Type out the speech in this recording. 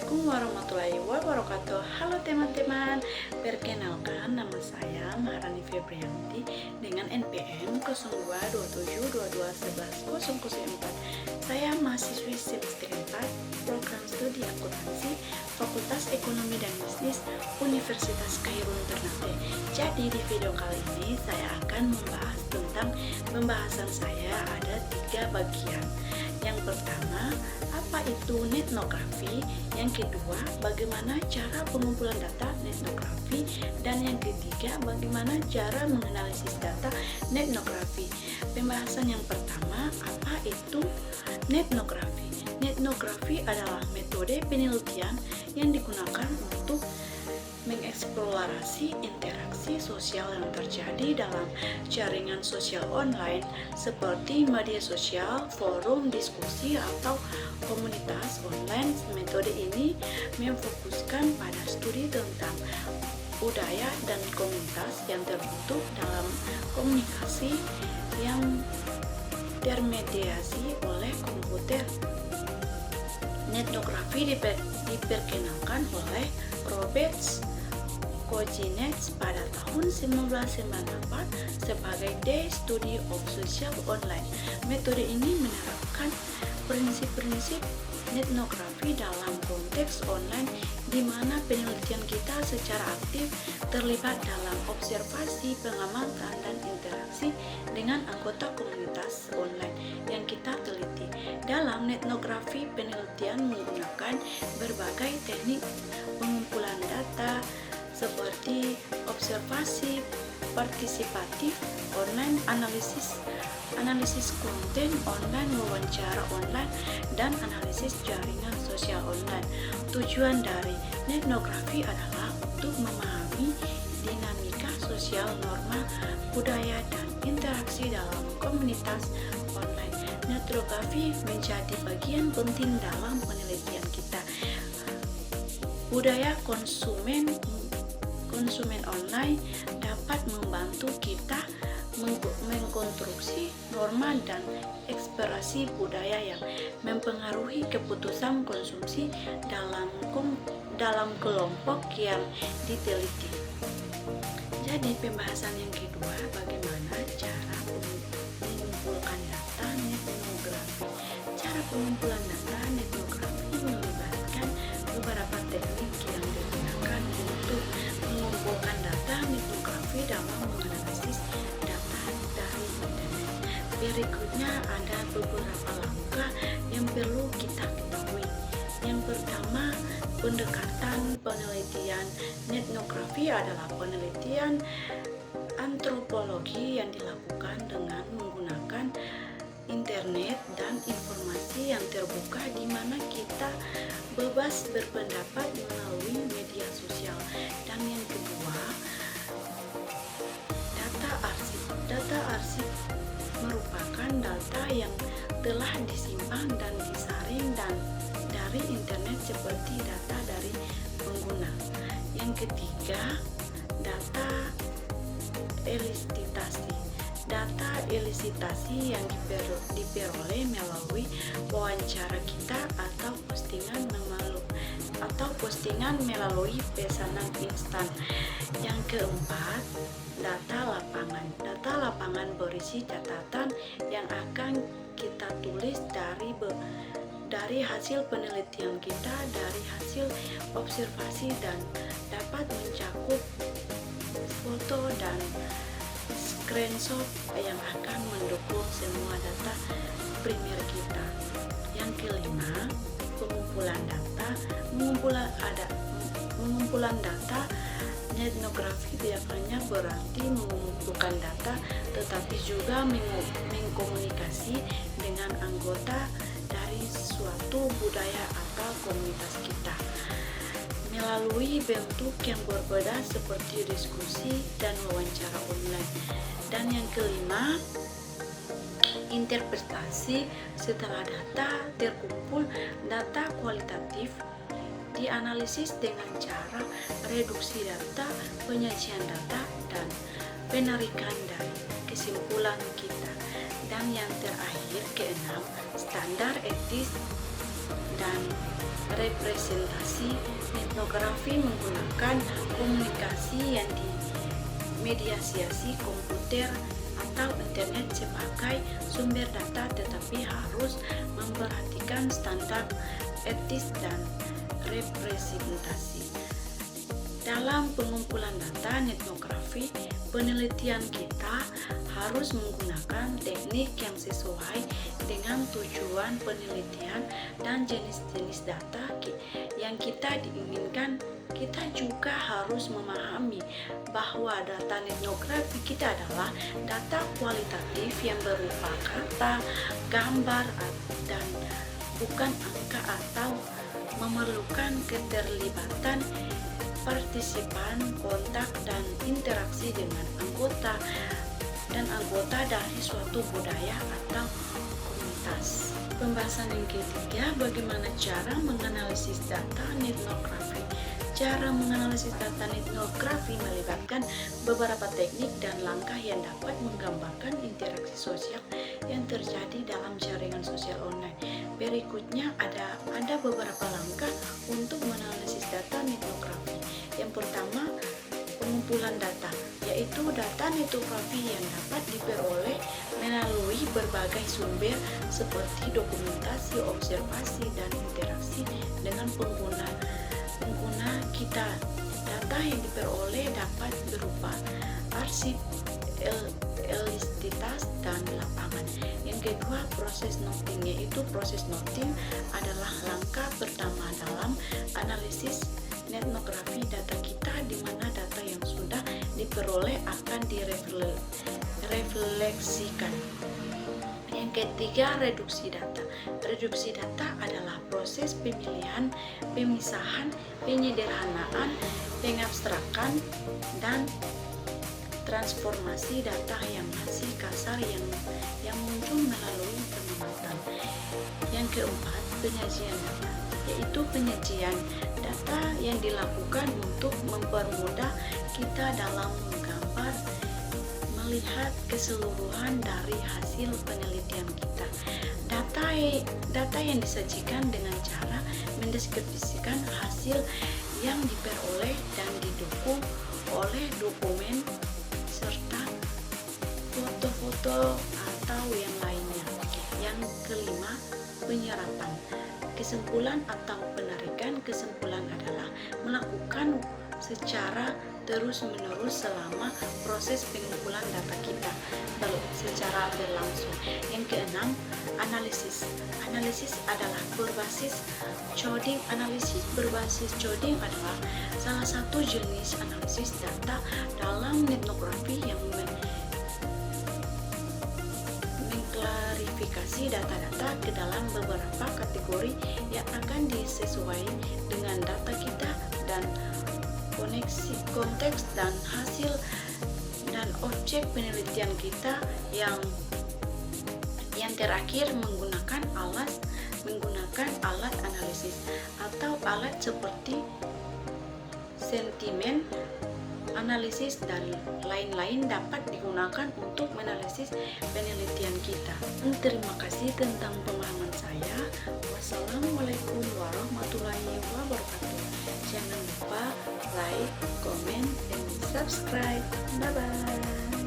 Assalamualaikum warahmatullahi wabarakatuh. Halo teman-teman, perkenalkan nama saya Maharani Febrianti dengan NPM 0227221104. Saya mahasiswi semester 4 program studi akuntansi Fakultas Ekonomi dan Bisnis Universitas Khairul Ternate. Jadi di video kali ini saya akan membahas tentang pembahasan saya ada 3 bagian. Yang pertama, apa itu netnografi? Yang kedua, bagaimana cara pengumpulan data netnografi? Dan yang ketiga, bagaimana cara menganalisis data netnografi? Pembahasan yang pertama, apa itu netnografi? Netnografi adalah metode penelitian yang digunakan untuk mengeksplorasi interaksi sosial yang terjadi dalam jaringan sosial online seperti media sosial, forum, diskusi, atau komunitas online. Metode ini memfokuskan pada studi tentang budaya dan komunitas yang terbentuk dalam komunikasi yang termediasi oleh komputer. Netnografi diperkenalkan oleh Robert Kozinets pada tahun 1998 sebagai The Study of Social Online. Metode ini menerapkan prinsip-prinsip netnografi dalam konteks online di mana penelitian kita secara aktif terlibat dalam observasi, pengamatan, dan interaksi dengan anggota komunitas online yang kita teliti. Dalam netnografi, penelitian menggunakan berbagai teknik pengumpulan data seperti observasi partisipatif online, analisis konten online, wawancara online, dan analisis jaringan sosial online. Tujuan dari netnografi adalah untuk memahami dinamika sosial, norma, budaya, dan interaksi dalam komunitas online. Netnografi menjadi bagian penting dalam penelitian kita. Budaya konsumen online dapat membantu kita mengkonstruksi norma dan ekspresi budaya yang mempengaruhi keputusan konsumsi dalam kelompok yang diteliti. Jadi pembahasan yang kedua, bagaimana cara mengumpulkan data netnografi. Cara pengumpulan data netnografi melibatkan beberapa teknik yang digunakan untuk mengumpulkan data netnografi dalam menganalisis data dari internet. Berikutnya ada beberapa langkah yang perlu kita ketahui. Yang pertama, pendekatan penelitian. Netnografi adalah penelitian antropologi yang dilakukan dengan menggunakan internet dan informasi yang terbuka di mana kita bebas berpendapat melalui media sosial. Dan yang kedua, data arsip. Data arsip merupakan data yang telah disimpan dan disaring dari internet seperti data dari pengguna. Yang ketiga, data elisitasi. Data elisitasi yang diperoleh melalui wawancara kita atau postingan melalui pesanan instan. Yang keempat, data lapangan. Data lapangan berisi catatan yang akan kita tulis dari hasil penelitian kita, dari hasil observasi, dan dapat mencakup foto dan screenshot yang akan mendukung semua data primer kita. Yang kelima, pengumpulan data. Pengumpulan data netnografi tidak hanya berarti mengumpulkan data, tetapi juga mengkomunikasi dengan anggota dari suatu budaya atau komunitas kita melalui bentuk yang berbeda seperti diskusi dan wawancara online. Dan yang kelima, interpretasi. Setelah data terkumpul, data kualitatif dianalisis dengan cara reduksi data, penyajian data, dan penarikan dari kesimpulan kita. Dan yang terakhir, keenam, standar etis dan representasi. Etnografi menggunakan komunikasi yang dimediasi komputer atau internet sebagai sumber data, tetapi harus memperhatikan standar etis dan representasi. Dalam pengumpulan data etnografi, penelitian kita harus menggunakan teknik yang sesuai dengan tujuan penelitian dan jenis-jenis data yang kita diinginkan. Kita juga harus memahami bahwa data etnografi kita adalah data kualitatif yang berupa kata, gambar, dan bukan angka, atau memerlukan keterlibatan partisipan, kontak, dan interaksi dengan anggota dari suatu budaya atau komunitas. Pembahasan yang ketiga, bagaimana cara menganalisis data etnografi. Cara menganalisis data etnografi melibatkan beberapa teknik dan langkah yang dapat menggambarkan interaksi sosial yang terjadi dalam jaringan sosial online. Berikutnya ada beberapa langkah untuk menganalisis data etnografi. Yang pertama, pengumpulan data, yaitu data etnografi yang dapat diperoleh melalui berbagai sumber seperti dokumentasi, observasi, dan interaksi dengan pengguna kita. Data yang diperoleh dapat berupa arsip, elastisitas, dan lapangan. Yang kedua, proses noting, yaitu proses noting adalah langkah pertama dalam analisis etnografi data kita, di mana data yang sudah diperoleh akan direfleksikan. Yang ketiga, reduksi data. Reduksi data adalah proses pemilihan, pemisahan, penyederhanaan, pengabstrakan, dan transformasi data yang masih kasar yang muncul melalui pengamatan. Yang keempat, penyajian data, yaitu penyajian data yang dilakukan untuk mempermudah kita dalam menggambar, melihat keseluruhan dari hasil penelitian kita. Data yang disajikan dengan cara mendeskripsikan hasil yang diperoleh dan didukung oleh dokumen serta foto-foto atau yang lainnya. Yang kelima, penyerapan. Kesimpulan atau penarikan kesimpulan adalah melakukan secara terus-menerus selama proses pengumpulan data kita secara berlangsung. Yang keenam, analisis. Analisis adalah berbasis coding. Analisis berbasis coding adalah salah satu jenis analisis data dalam etnografi yang mengklarifikasi data-data ke dalam beberapa kategori yang akan disesuaikan dengan data kita dan konteks dan hasil dan objek penelitian kita. Yang terakhir, menggunakan alat analisis atau alat seperti sentimen analisis dan lain-lain dapat digunakan untuk menganalisis penelitian kita. Terima kasih tentang pemahaman saya. Wassalamualaikum warahmatullahi wabarakatuh. Jangan lupa like, comment, dan subscribe. Bye bye.